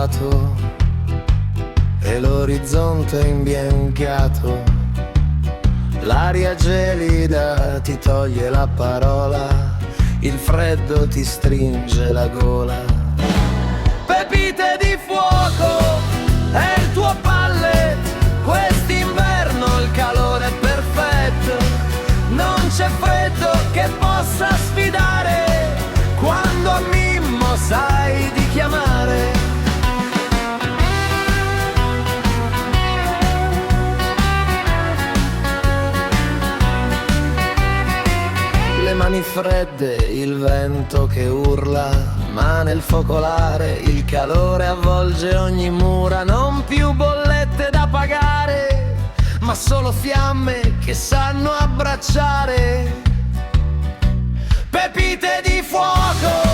lato e l'orizzonte imbiancato. L'aria gelida ti toglie la parola, il freddo ti stringe la gola. Pepite di fuoco è il tuo pallet, quest'inverno il calore è perfetto. Non c'è freddo che possa sfidare quando a Mimmo sai di chiamare. Le mani fredde, il vento che urla, ma nel focolare il calore avvolge ogni mura. Non più bollette da pagare, ma solo fiamme che sanno abbracciare. Pepite di fuoco